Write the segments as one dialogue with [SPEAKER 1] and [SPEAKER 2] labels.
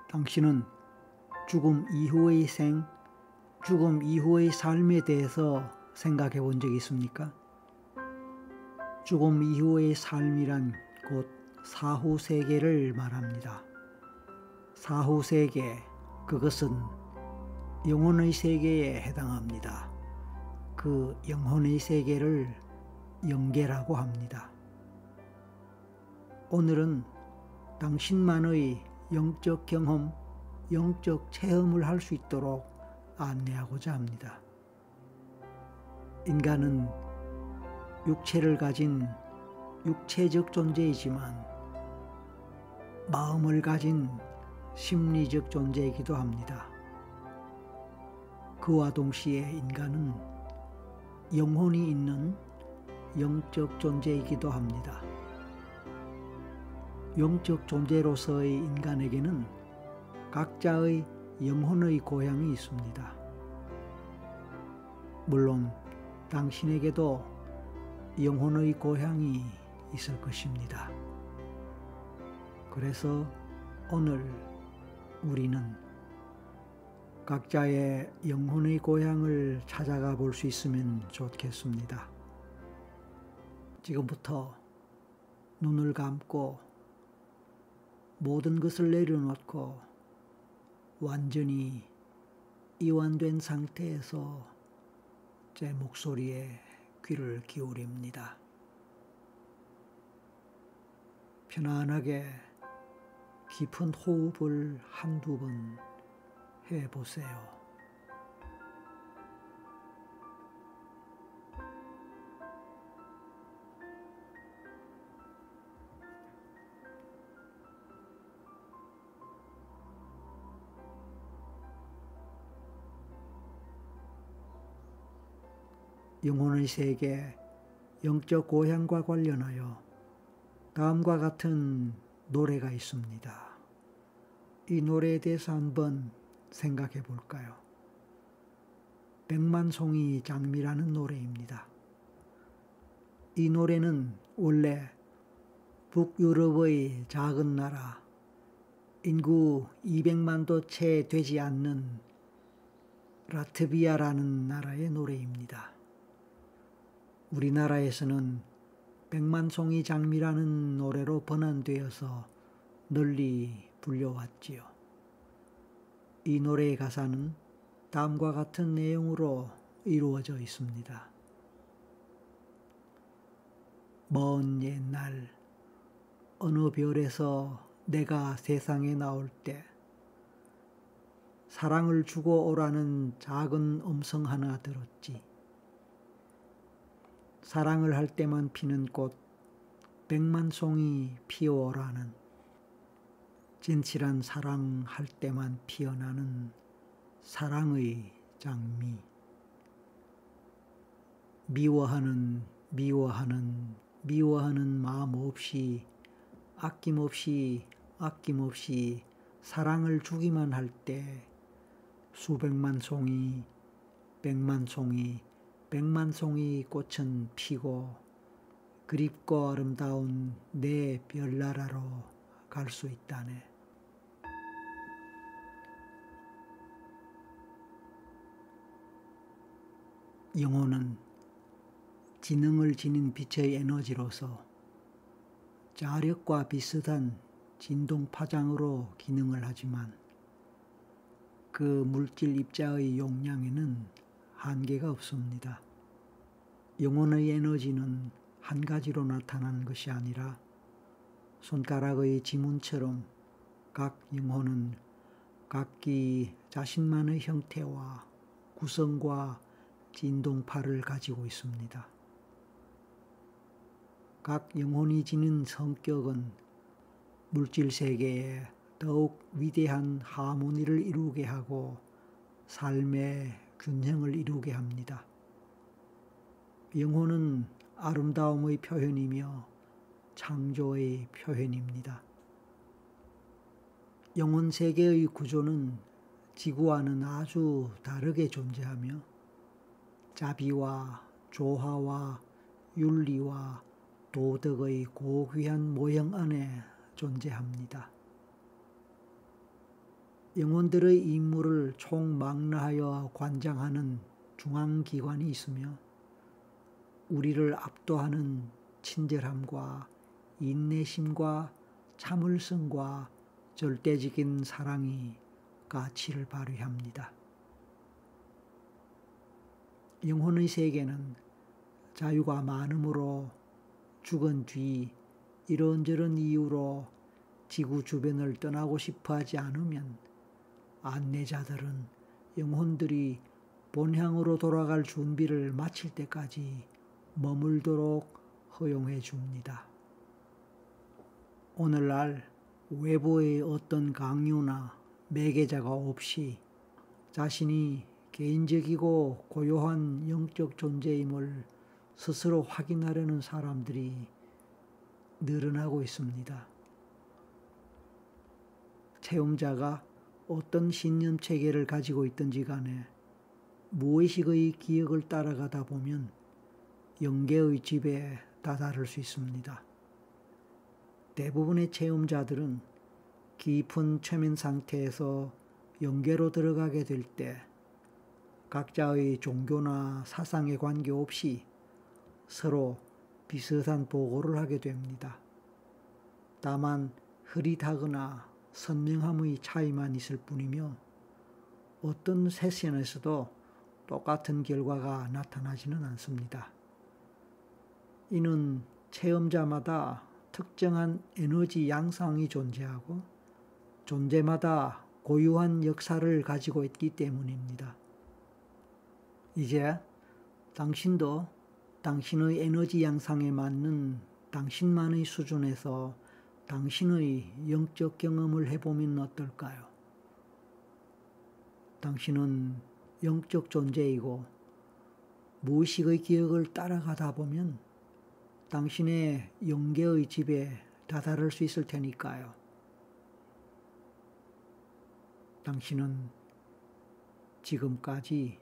[SPEAKER 1] 당신은 죽음 이후의 죽음 이후의 삶에 대해서 생각해 본 적이 있습니까? 죽음 이후의 삶이란 곧 사후세계를 말합니다. 사후세계, 그것은 영혼의 세계에 해당합니다. 그 영혼의 세계를 영계라고 합니다. 오늘은 당신만의 영적 경험, 영적 체험을 할 수 있도록 안내하고자 합니다. 인간은 육체를 가진 육체적 존재이지만 마음을 가진 심리적 존재이기도 합니다. 그와 동시에 인간은 영혼이 있는 영적 존재이기도 합니다. 영적 존재로서의 인간에게는 각자의 영혼의 고향이 있습니다. 물론 당신에게도 영혼의 고향이 있을 것입니다. 그래서 오늘 우리는 각자의 영혼의 고향을 찾아가 볼 수 있으면 좋겠습니다. 지금부터 눈을 감고 모든 것을 내려놓고 완전히 이완된 상태에서 제 목소리에 귀를 기울입니다. 편안하게 깊은 호흡을 한두 번 해보세요. 영혼의 세계, 영적 고향과 관련하여 다음과 같은 노래가 있습니다. 이 노래에 대해서 한번 생각해 볼까요? 백만송이 장미라는 노래입니다. 이 노래는 원래 북유럽의 작은 나라, 인구 200만도 채 되지 않는 라트비아라는 나라의 노래입니다. 우리나라에서는 백만송이 장미라는 노래로 번안되어서 널리 불려왔지요. 이 노래의 가사는 다음과 같은 내용으로 이루어져 있습니다. 먼 옛날 어느 별에서 내가 세상에 나올 때 사랑을 주고 오라는 작은 음성 하나 들었지. 사랑을 할 때만 피는 꽃 백만송이 피어오라는, 진실한 사랑할 때만 피어나는 사랑의 장미. 미워하는 마음 없이 아낌없이 사랑을 주기만 할 때 수백만 송이, 백만 송이 꽃은 피고 그립고 아름다운 내 별나라로 갈 수 있다네. 영혼은 지능을 지닌 빛의 에너지로서 자력과 비슷한 진동 파장으로 기능을 하지만 그 물질 입자의 용량에는 한계가 없습니다. 영혼의 에너지는 한 가지로 나타나는 것이 아니라 손가락의 지문처럼 각 영혼은 각기 자신만의 형태와 구성과 진동파를 가지고 있습니다. 각 영혼이 지닌 성격은 물질 세계에 더욱 위대한 하모니를 이루게 하고 삶의 균형을 이루게 합니다. 영혼은 아름다움의 표현이며 창조의 표현입니다. 영혼 세계의 구조는 지구와는 아주 다르게 존재하며 자비와 조화와 윤리와 도덕의 고귀한 모형 안에 존재합니다. 영혼들의 임무를 총망라하여 관장하는 중앙기관이 있으며 우리를 압도하는 친절함과 인내심과 참을성과 절대적인 사랑이 가치를 발휘합니다. 영혼의 세계는 자유가 많음으로 죽은 뒤 이런저런 이유로 지구 주변을 떠나고 싶어 하지 않으면 안내자들은 영혼들이 본향으로 돌아갈 준비를 마칠 때까지 머물도록 허용해 줍니다. 오늘날 외부의 어떤 강요나 매개자가 없이 자신이 개인적이고 고요한 영적 존재임을 스스로 확인하려는 사람들이 늘어나고 있습니다. 체험자가 어떤 신념 체계를 가지고 있든지 간에 무의식의 기억을 따라가다 보면 영계의 집에 다다를 수 있습니다. 대부분의 체험자들은 깊은 최면 상태에서 영계로 들어가게 될 때 각자의 종교나 사상에 관계없이 서로 비슷한 보고를 하게 됩니다. 다만 흐릿하거나 선명함의 차이만 있을 뿐이며 어떤 세션에서도 똑같은 결과가 나타나지는 않습니다. 이는 체험자마다 특정한 에너지 양상이 존재하고 존재마다 고유한 역사를 가지고 있기 때문입니다. 이제 당신도 당신의 에너지 양상에 맞는 당신만의 수준에서 당신의 영적 경험을 해보면 어떨까요? 당신은 영적 존재이고 무의식의 기억을 따라가다 보면 당신의 영계의 집에 다다를 수 있을 테니까요. 당신은 지금까지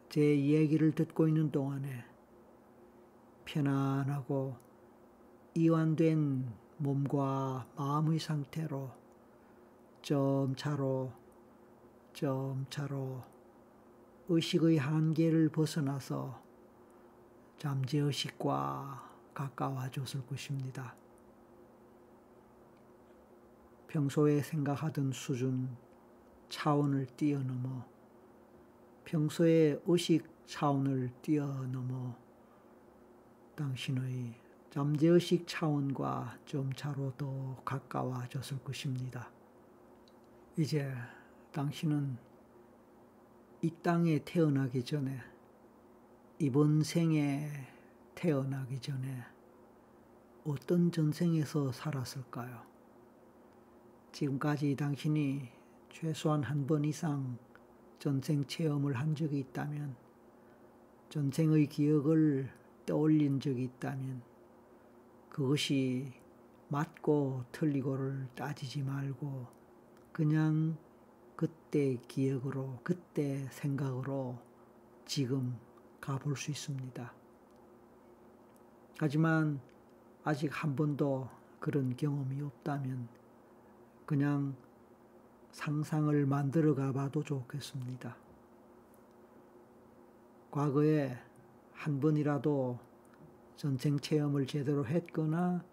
[SPEAKER 1] 제 이야기를 듣고 있는 동안에 편안하고 이완된 몸과 마음의 상태로 점차로 의식의 한계를 벗어나서 잠재의식과 가까워졌을 것입니다. 평소에 생각하던 수준, 차원을 뛰어넘어 평소의 의식 차원을 뛰어넘어 당신의 잠재의식 차원과 점차로 더 가까워졌을 것입니다. 이제 당신은 이 땅에 태어나기 전에, 이번 생에 태어나기 전에 어떤 전생에서 살았을까요? 지금까지 당신이 최소한 한 번 이상 전생 체험을 한 적이 있다면, 전생의 기억을 떠올린 적이 있다면 그것이 맞고 틀리고를 따지지 말고 그냥 그때 기억으로, 그때 생각으로 지금 가볼 수 있습니다. 하지만 아직 한 번도 그런 경험이 없다면 그냥 상상을 만들어 가봐도 좋겠습니다. 과거에 한 번이라도 전생 체험을 제대로 했거나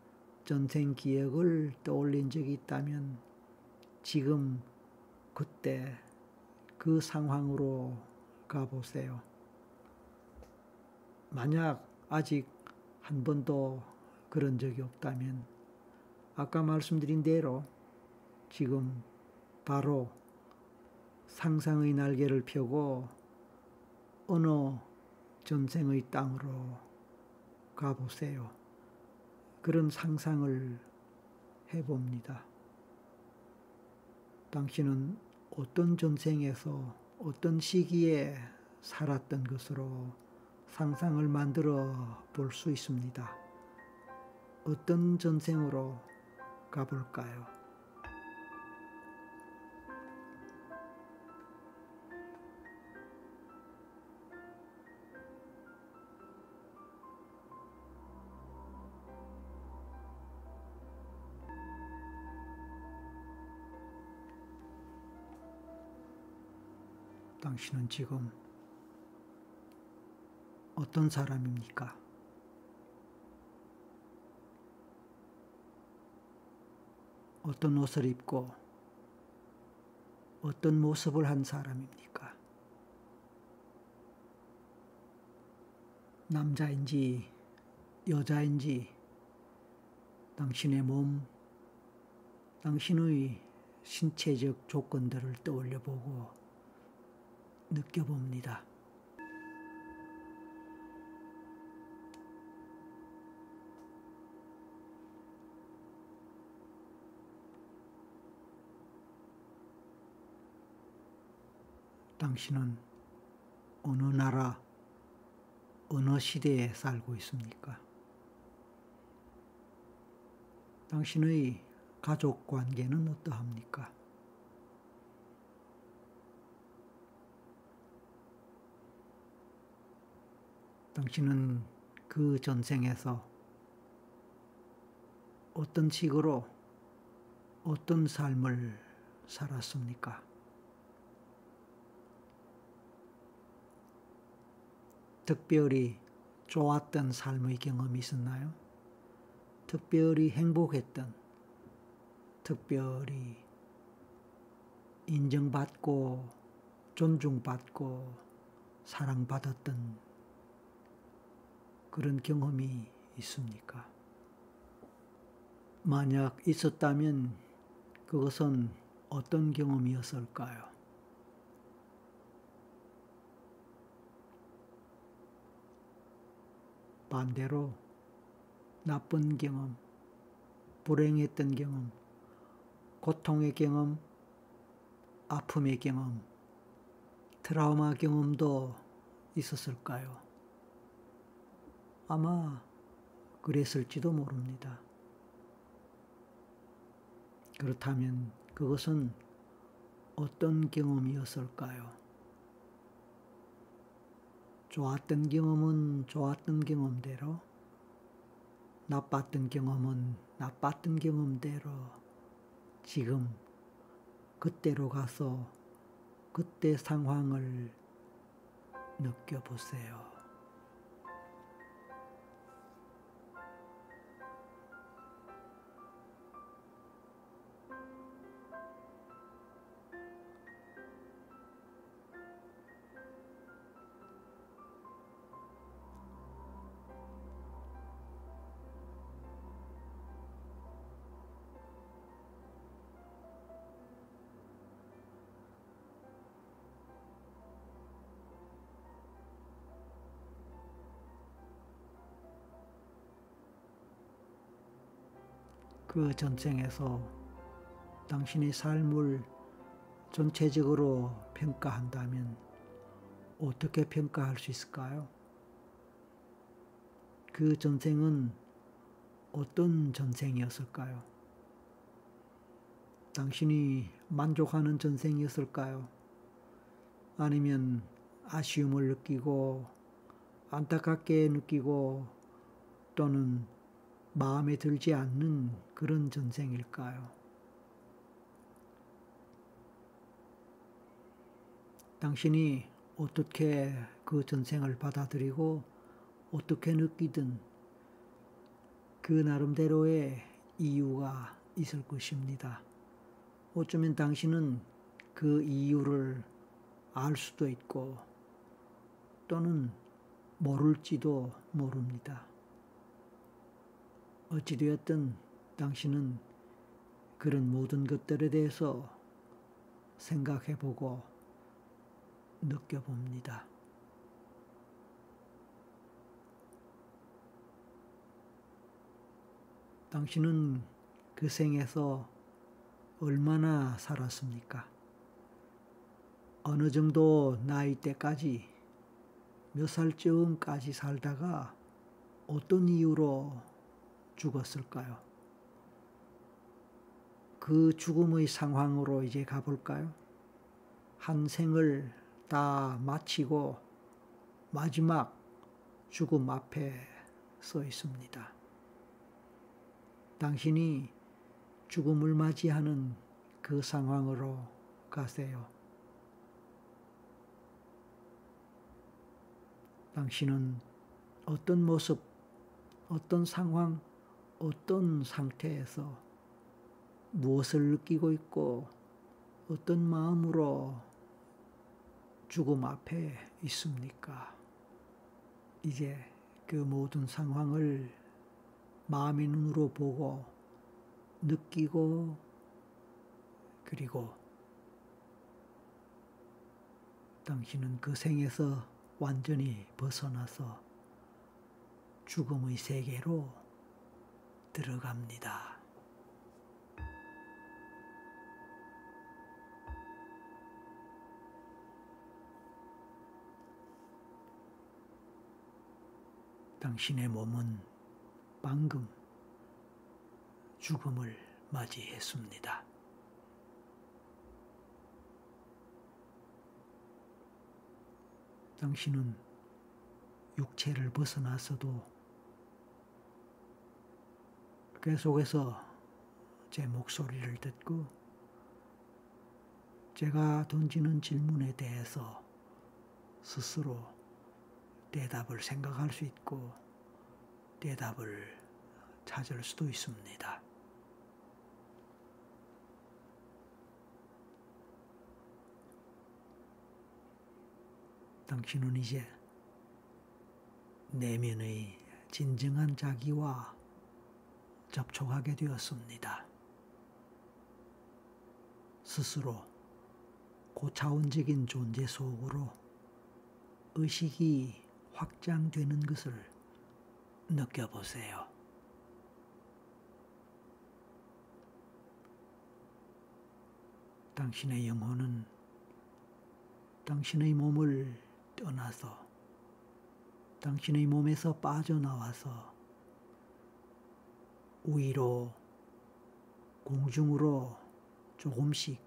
[SPEAKER 1] 전생 기억을 떠올린 적이 있다면 지금 그때 그 상황으로 가보세요. 만약 아직 한 번도 그런 적이 없다면 아까 말씀드린 대로 지금 바로 상상의 날개를 펴고 어느 전생의 땅으로 가보세요. 그런 상상을 해봅니다. 당신은 어떤 전생에서 어떤 시기에 살았던 것으로 상상을 만들어 볼 수 있습니다. 어떤 전생으로 가볼까요? 당신은 지금 어떤 사람입니까? 어떤 옷을 입고 어떤 모습을 한 사람입니까? 남자인지 여자인지 당신의 몸, 당신의 신체적 조건들을 떠올려 보고 느껴봅니다. 당신은 어느 나라, 어느 시대에 살고 있습니까? 당신의 가족 관계는 어떠합니까? 당신은 그 전생에서 어떤 식으로 어떤 삶을 살았습니까? 특별히 좋았던 삶의 경험이 있었나요? 특별히 행복했던, 특별히 인정받고 존중받고 사랑받았던 그런 경험이 있습니까? 만약 있었다면 그것은 어떤 경험이었을까요? 반대로 나쁜 경험, 불행했던 경험, 고통의 경험, 아픔의 경험, 트라우마 경험도 있었을까요? 아마 그랬을지도 모릅니다. 그렇다면 그것은 어떤 경험이었을까요? 좋았던 경험은 좋았던 경험대로, 나빴던 경험은 나빴던 경험대로 지금 그때로 가서 그때 상황을 느껴보세요. 그 전생에서 당신의 삶을 전체적으로 평가한다면 어떻게 평가할 수 있을까요? 그 전생은 어떤 전생이었을까요? 당신이 만족하는 전생이었을까요? 아니면 아쉬움을 느끼고 안타깝게 느끼고 또는 마음에 들지 않는 그런 전생일까요? 당신이 어떻게 그 전생을 받아들이고 어떻게 느끼든 그 나름대로의 이유가 있을 것입니다. 어쩌면 당신은 그 이유를 알 수도 있고 또는 모를지도 모릅니다. 어찌되었든 당신은 그런 모든 것들에 대해서 생각해보고 느껴봅니다. 당신은 그 생에서 얼마나 살았습니까? 어느 정도 나이대까지, 몇 살쯤까지 살다가 어떤 이유로 죽었을까요? 그 죽음의 상황으로 이제 가볼까요? 한 생을 다 마치고 마지막 죽음 앞에 서 있습니다. 당신이 죽음을 맞이하는 그 상황으로 가세요. 당신은 어떤 모습, 어떤 상황, 어떤 상태에서 무엇을 느끼고 있고 어떤 마음으로 죽음 앞에 있습니까? 이제 그 모든 상황을 마음의 눈으로 보고 느끼고 그리고 당신은 그 생에서 완전히 벗어나서 죽음의 세계로 들어갑니다. 당신의 몸은 방금 죽음을 맞이했습니다. 당신은 육체를 벗어나서도 계속해서 제 목소리를 듣고 제가 던지는 질문에 대해서 스스로 대답을 생각할 수 있고 대답을 찾을 수도 있습니다. 당신은 이제 내면의 진정한 자기와 접촉하게 되었습니다. 스스로 고차원적인 존재 속으로 의식이 확장되는 것을 느껴보세요. 당신의 영혼은 당신의 몸을 떠나서 당신의 몸에서 빠져나와서 위로 공중으로 조금씩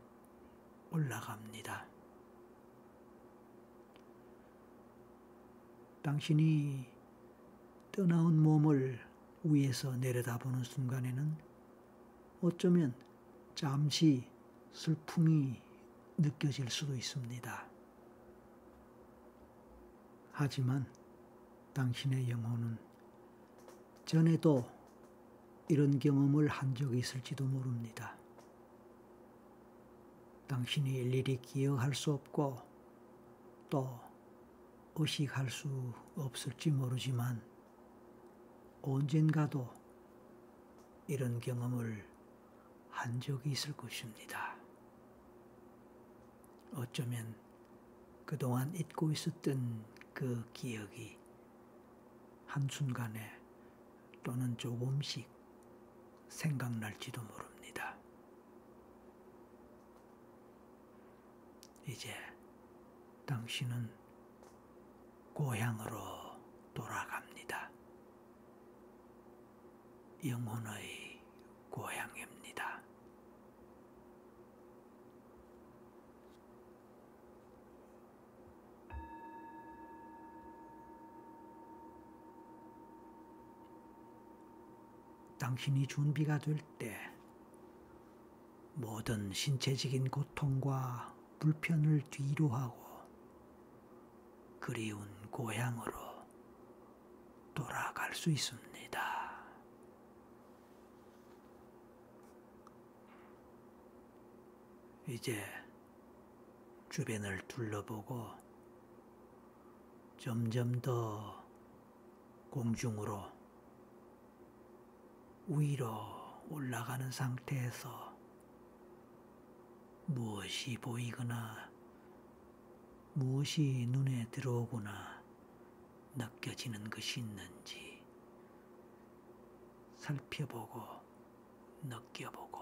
[SPEAKER 1] 올라갑니다. 당신이 떠나온 몸을 위에서 내려다보는 순간에는 어쩌면 잠시 슬픔이 느껴질 수도 있습니다. 하지만 당신의 영혼은 전에도 이런 경험을 한 적이 있을지도 모릅니다. 당신이 일일이 기억할 수 없고 또 의식할 수 없을지 모르지만 언젠가도 이런 경험을 한 적이 있을 것입니다. 어쩌면 그동안 잊고 있었던 그 기억이 한순간에 또는 조금씩 생각날지도 모릅니다. 이제 당신은 고향으로 돌아갑니다. 영혼의 고향입니다. 당신이 준비가 될 때 모든 신체적인 고통과 불편을 뒤로 하고 그리운 고향으로 돌아갈 수 있습니다. 이제 주변을 둘러보고 점점 더 공중으로 위로 올라가는 상태에서 무엇이 보이거나 무엇이 눈에 들어오거나 느껴지는 것이 있는지 살펴보고 느껴보고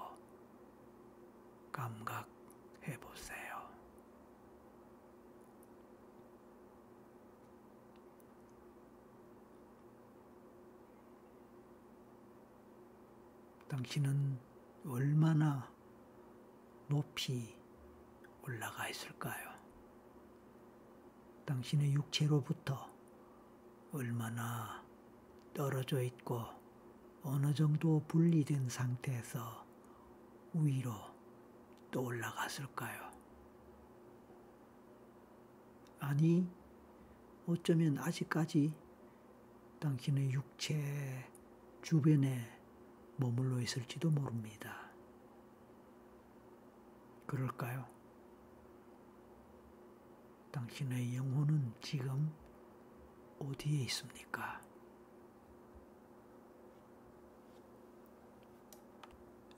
[SPEAKER 1] 감각해 보세요. 당신은 얼마나 높이 올라가 있을까요? 당신의 육체로부터 얼마나 떨어져 있고 어느 정도 분리된 상태에서 위로 또 올라갔을까요? 아니, 어쩌면 아직까지 당신의 육체 주변에 머물러 있을지도 모릅니다. 그럴까요? 당신의 영혼은 지금 어디에 있습니까?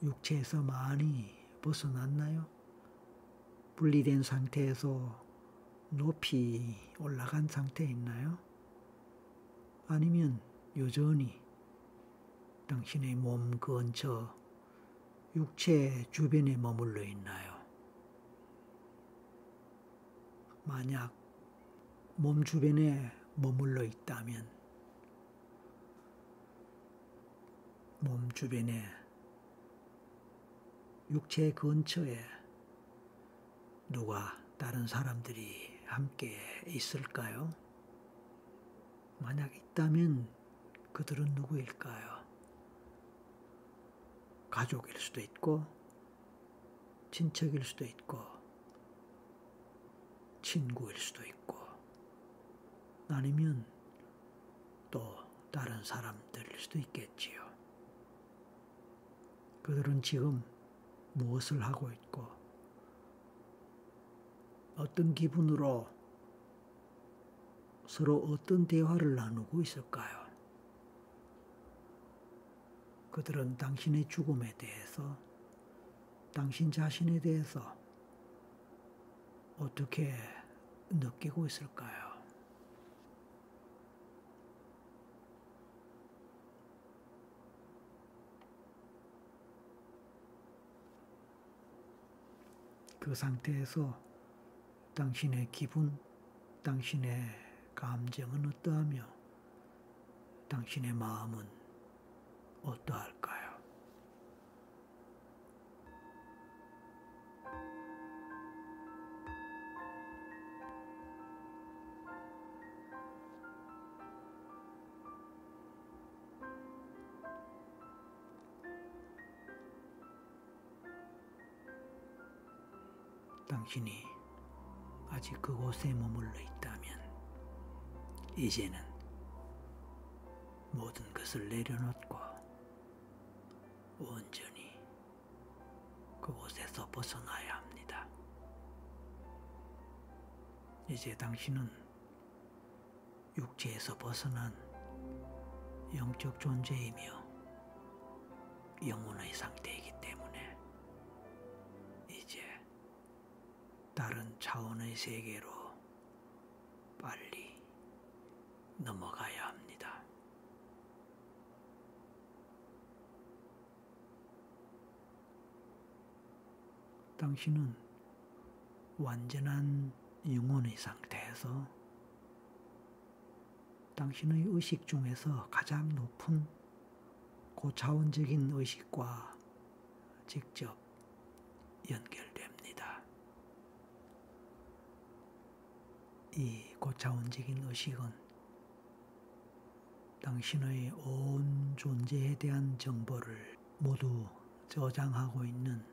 [SPEAKER 1] 육체에서 많이 벗어났나요? 분리된 상태에서 높이 올라간 상태에 있나요? 아니면 여전히 당신의 몸 근처 육체 주변에 머물러 있나요? 만약 몸 주변에 머물러 있다면 몸 주변에 육체 근처에 누가 다른 사람들이 함께 있을까요? 만약 있다면 그들은 누구일까요? 가족일 수도 있고 친척일 수도 있고 친구일 수도 있고 아니면 또 다른 사람들일 수도 있겠지요. 그들은 지금 무엇을 하고 있고 어떤 기분으로 서로 어떤 대화를 나누고 있을까요? 그들은 당신의 죽음에 대해서, 당신 자신에 대해서 어떻게 느끼고 있을까요? 그 상태에서 당신의 기분, 당신의 감정은 어떠하며 당신의 마음은 어떠할까요? 당신이 아직 그곳에 머물러 있다면 이제는 모든 것을 내려놓고 온전히 그곳에서 벗어나야 합니다. 이제 당신은 육체에서 벗어난 영적 존재이며 영혼의 상태이기 때문에 이제 다른 차원의 세계로 빨리 넘어가야 합니다. 당신은 완전한 영혼의 상태에서 당신의 의식 중에서 가장 높은 고차원적인 의식과 직접 연결됩니다. 이 고차원적인 의식은 당신의 온 존재에 대한 정보를 모두 저장하고 있는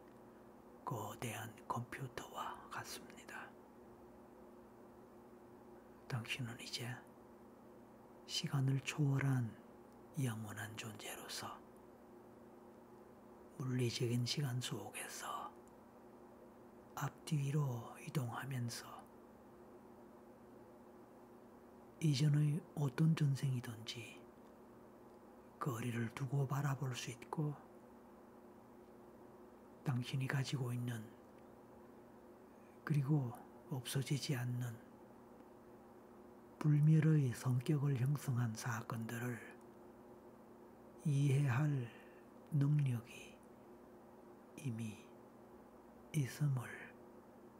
[SPEAKER 1] 거대한 컴퓨터와 같습니다. 당신은 이제 시간을 초월한 영원한 존재로서 물리적인 시간 속에서 앞뒤로 이동하면서 이전의 어떤 전생이든지 거리를 두고 바라볼 수 있고 당신이 가지고 있는 그리고 없어지지 않는 불멸의 성격을 형성한 사건들을 이해할 능력이 이미 있음을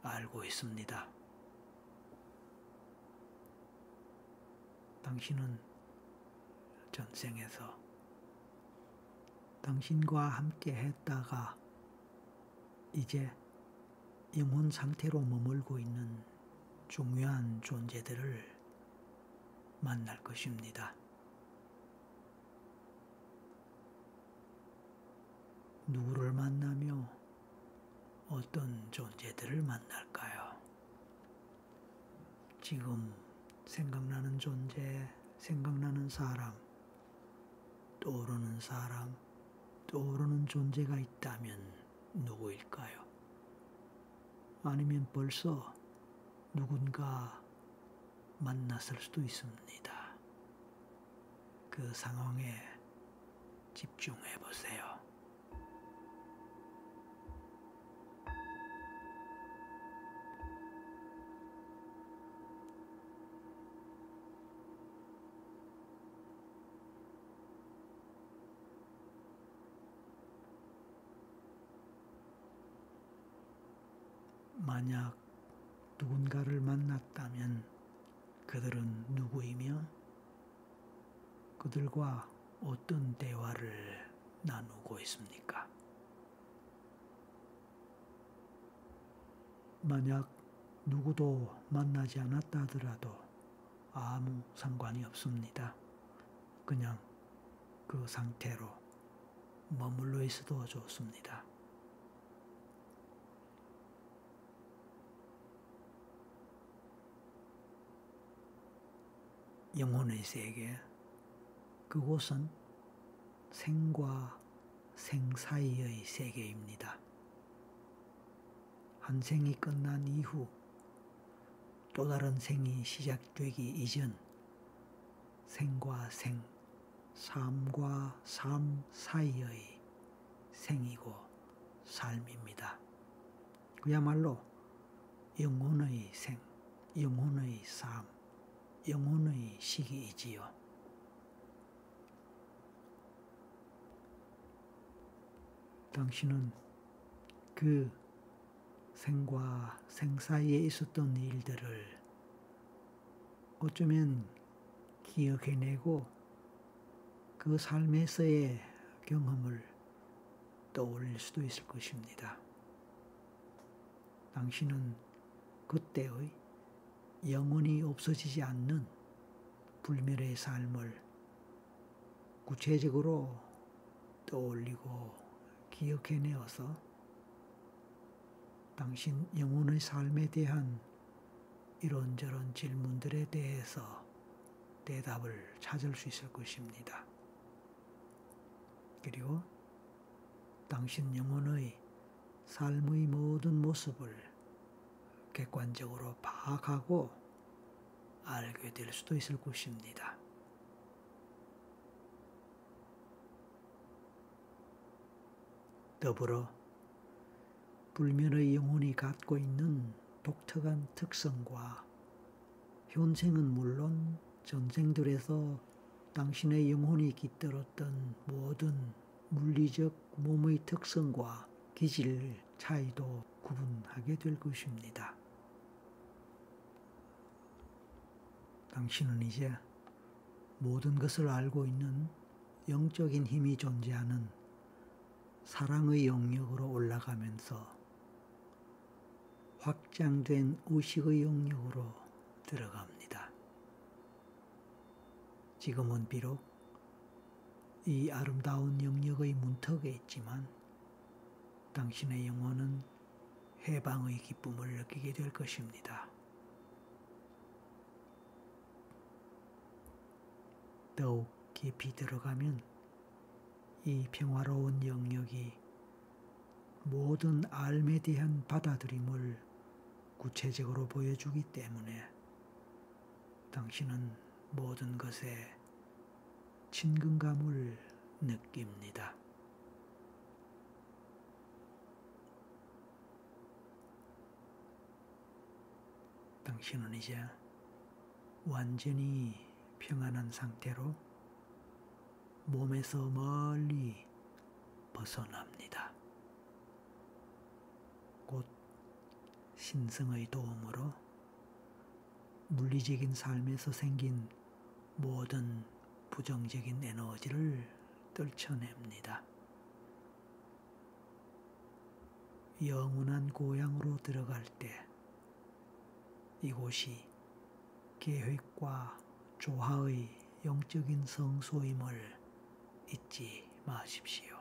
[SPEAKER 1] 알고 있습니다. 당신은 전생에서 당신과 함께 했다가 이제 영혼 상태로 머물고 있는 중요한 존재들을 만날 것입니다. 누구를 만나며 어떤 존재들을 만날까요? 지금 생각나는 존재, 생각나는 사람, 떠오르는 사람, 떠오르는 존재가 있다면 누구일까요? 아니면 벌써 누군가 만났을 수도 있습니다. 그 상황에 집중해 보세요. 만약 누군가를 만났다면 그들은 누구이며 그들과 어떤 대화를 나누고 있습니까? 만약 누구도 만나지 않았다 하더라도 아무 상관이 없습니다. 그냥 그 상태로 머물러 있어도 좋습니다. 영혼의 세계, 그곳은 생과 생 사이의 세계입니다. 한 생이 끝난 이후 또 다른 생이 시작되기 이전 생과 생, 삶과 삶 사이의 생이고 삶입니다. 그야말로 영혼의 생, 영혼의 삶, 영혼의 시기이지요. 당신은 그 생과 생 사이에 있었던 일들을 어쩌면 기억해내고 그 삶에서의 경험을 떠올릴 수도 있을 것입니다. 당신은 그때의 영원히 없어지지 않는 불멸의 삶을 구체적으로 떠올리고 기억해내어서 당신 영혼의 삶에 대한 이런저런 질문들에 대해서 대답을 찾을 수 있을 것입니다. 그리고 당신 영혼의 삶의 모든 모습을 객관적으로 파악하고 알게 될 수도 있을 것입니다. 더불어 불멸의 영혼이 갖고 있는 독특한 특성과 현생은 물론 전생들에서 당신의 영혼이 깃들었던 모든 물리적 몸의 특성과 기질 차이도 구분하게 될 것입니다. 당신은 이제 모든 것을 알고 있는 영적인 힘이 존재하는 사랑의 영역으로 올라가면서 확장된 의식의 영역으로 들어갑니다. 지금은 비록 이 아름다운 영역의 문턱에 있지만 당신의 영혼은 해방의 기쁨을 느끼게 될 것입니다. 더욱 깊이 들어가면 이 평화로운 영역이 모든 삶에 대한 받아들임을 구체적으로 보여주기 때문에 당신은 모든 것에 친근감을 느낍니다. 당신은 이제 완전히 평안한 상태로 몸에서 멀리 벗어납니다. 곧 신성의 도움으로 물리적인 삶에서 생긴 모든 부정적인 에너지를 떨쳐냅니다. 영원한 고향으로 들어갈 때 이곳이 계획과 조화의 영적인 성소임을 잊지 마십시오.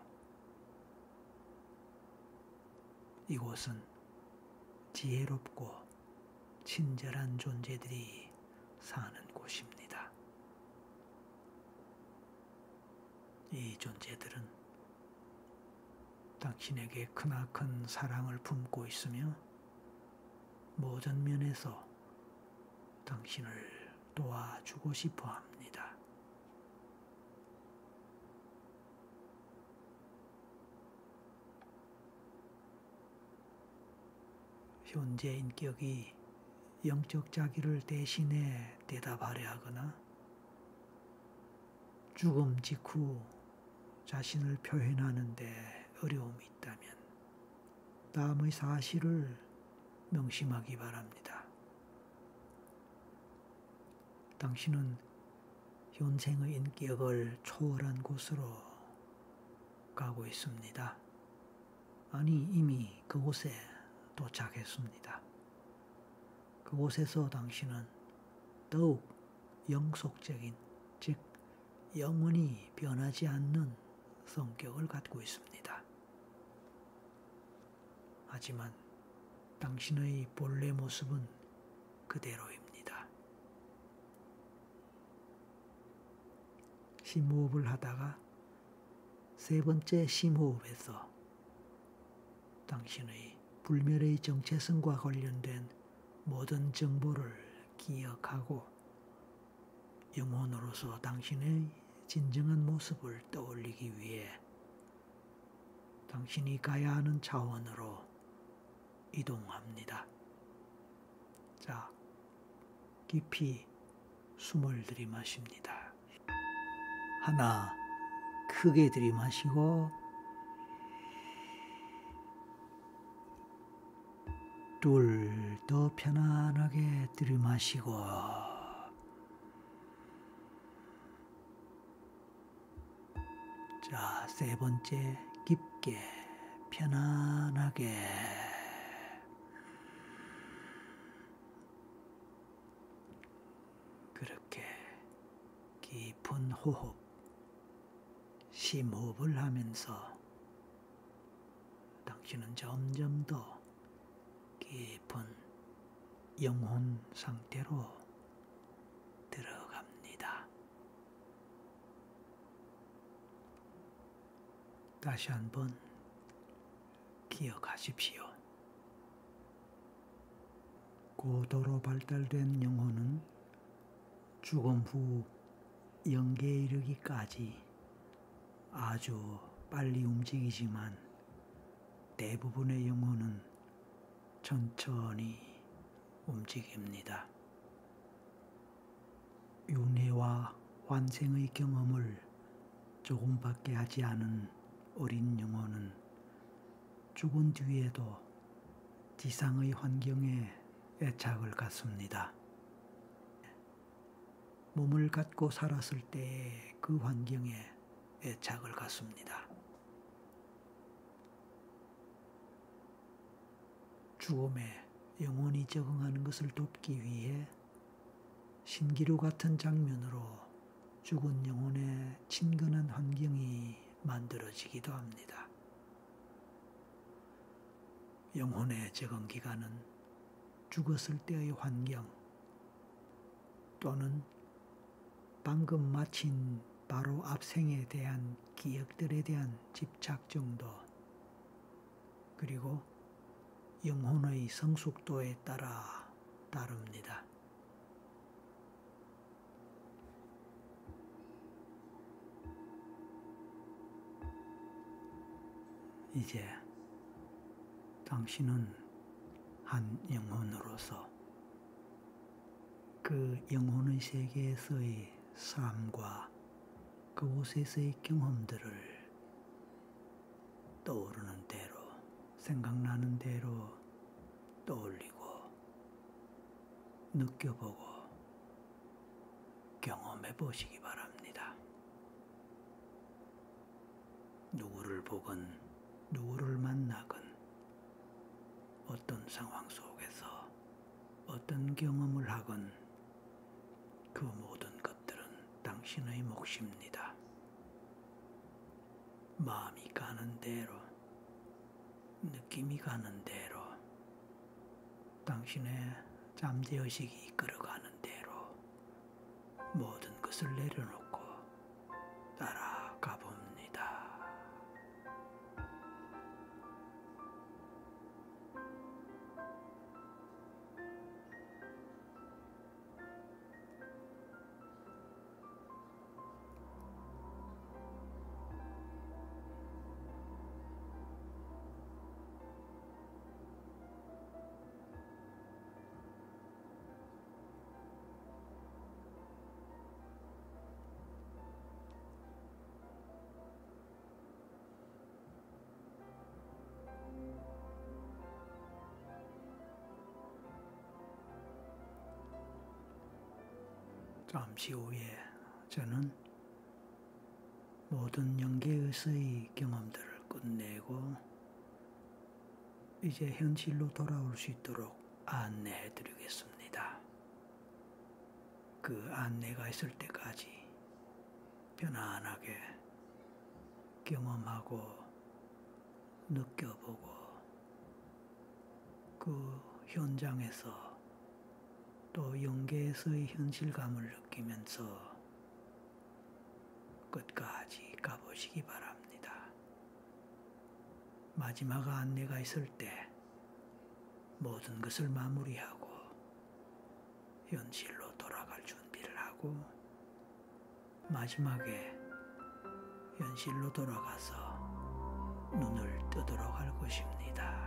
[SPEAKER 1] 이곳은 지혜롭고 친절한 존재들이 사는 곳입니다. 이 존재들은 당신에게 크나큰 사랑을 품고 있으며 모든 면에서 당신을 도와주고 싶어 합니다. 현재 인격이 영적 자기를 대신해 대답하려 하거나 죽음 직후 자신을 표현하는 데 어려움이 있다면 다음의 사실을 명심하기 바랍니다. 당신은 현생의 인격을 초월한 곳으로 가고 있습니다. 아니, 이미 그곳에 도착했습니다. 그곳에서 당신은 더욱 영속적인, 즉 영원히 변하지 않는 성격을 갖고 있습니다. 하지만 당신의 본래 모습은 그대로입니다. 심호흡을 하다가 세 번째 심호흡에서 당신의 불멸의 정체성과 관련된 모든 정보를 기억하고 영혼으로서 당신의 진정한 모습을 떠올리기 위해 당신이 가야 하는 차원으로 이동합니다. 자, 깊이 숨을 들이마십니다. 하나, 크게 들이마시고 둘, 더 편안하게 들이마시고 자, 세 번째, 깊게 편안하게 그렇게 깊은 호흡, 심호흡을 하면서 당신은 점점 더 깊은 영혼 상태로 들어갑니다. 다시 한번 기억하십시오. 고도로 발달된 영혼은 죽음 후 영계에 이르기까지 아주 빨리 움직이지만 대부분의 영혼은 천천히 움직입니다. 윤회와 환생의 경험을 조금밖에 하지 않은 어린 영혼은 죽은 뒤에도 지상의 환경에 애착을 갖습니다. 몸을 갖고 살았을 때의 그 환경에 애착을 갖습니다. 죽음에 영원히 적응하는 것을 돕기 위해 신기루 같은 장면으로 죽은 영혼의 친근한 환경이 만들어지기도 합니다. 영혼의 적응 기간은 죽었을 때의 환경 또는 방금 마친 바로 앞생에 대한 기억들에 대한 집착 정도 그리고 영혼의 성숙도에 따라 다릅니다. 이제 당신은 한 영혼으로서 그 영혼의 세계에서의 삶과 그곳에서의 경험들을 떠오르는 대로 생각나는 대로 떠올리고 느껴보고 경험해 보시기 바랍니다. 누구를 보건 누구를 만나건 어떤 상황 속에서 어떤 경험을 하건 그 모든 것들은 당신의 몫입니다. 마음이 가는 대로 느낌이 가는 대로 당신의 잠재의식이 이끌어가는 대로 모든 것을 내려놓고 따라가 봅니다. 잠시 후에 저는 모든 영계에서의 경험들을 끝내고 이제 현실로 돌아올 수 있도록 안내해 드리겠습니다. 그 안내가 있을 때까지 편안하게 경험하고 느껴보고 그 현장에서 또 영계에서의 현실감을 느끼면서 끝까지 가보시기 바랍니다. 마지막 안내가 있을 때 모든 것을 마무리하고 현실로 돌아갈 준비를 하고 마지막에 현실로 돌아가서 눈을 뜨도록 할 것입니다.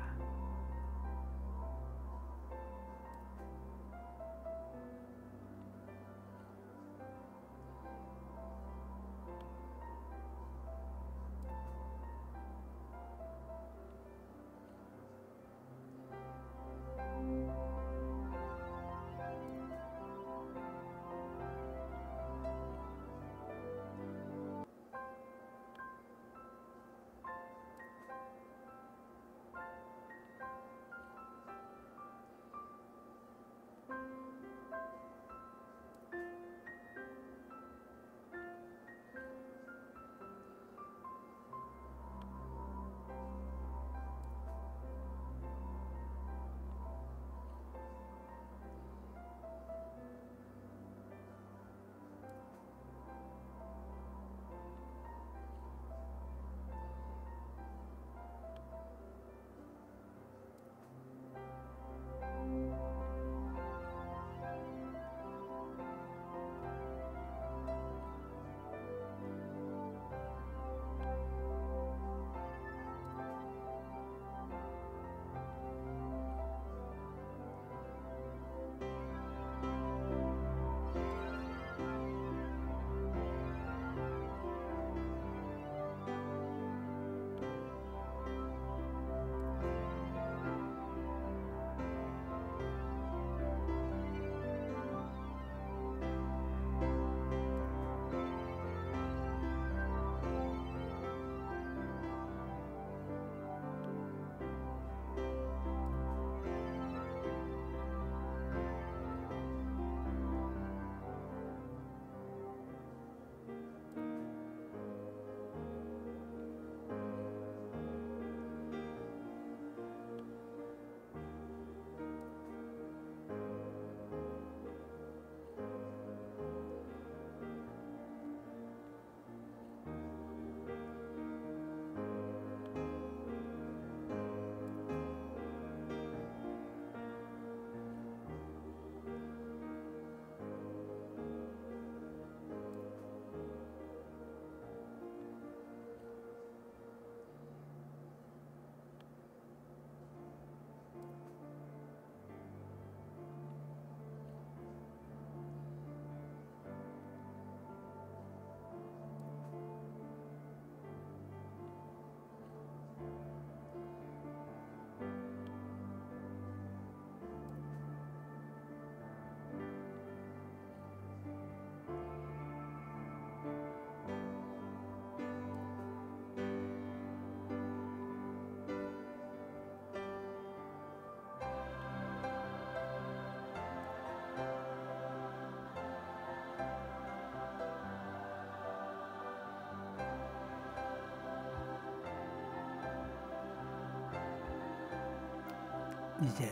[SPEAKER 1] 이제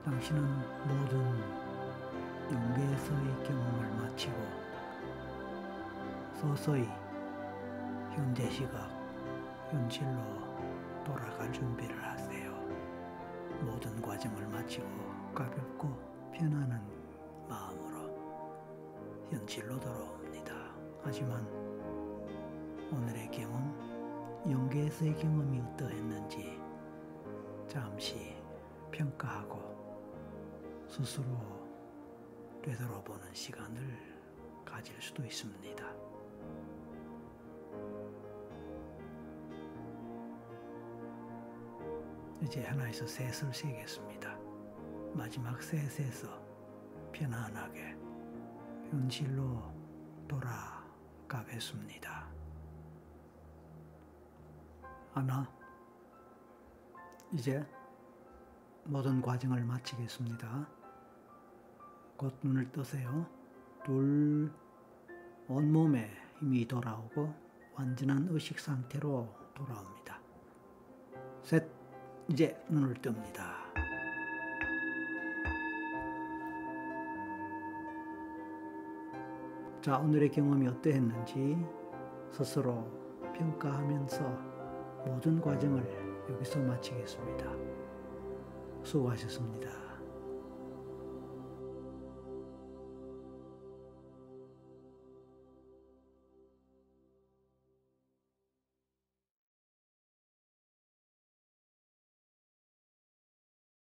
[SPEAKER 1] 당신은 모든 용계에서의 경험을 마치고 서서히 현재 시각, 현실로 돌아갈 준비를 하세요. 모든 과정을 마치고 가볍고 편안한 마음으로 현실로 돌아옵니다. 하지만 오늘의 경험, 용계에서의 경험이 어떠했는지 잠시 평가하고 스스로 되돌아보는 시간을 가질 수도 있습니다. 이제 하나에서 셋을 세겠습니다. 마지막 셋에서 편안하게 현실로 돌아가겠습니다. 하나, 이제 모든 과정을 마치겠습니다. 곧 눈을 뜨세요. 둘, 온몸에 힘이 돌아오고 완전한 의식 상태로 돌아옵니다. 셋, 이제 눈을 뜹니다. 자, 오늘의 경험이 어떠했는지 스스로 평가하면서 모든 과정을 여기서 마치겠습니다. 수고하셨습니다.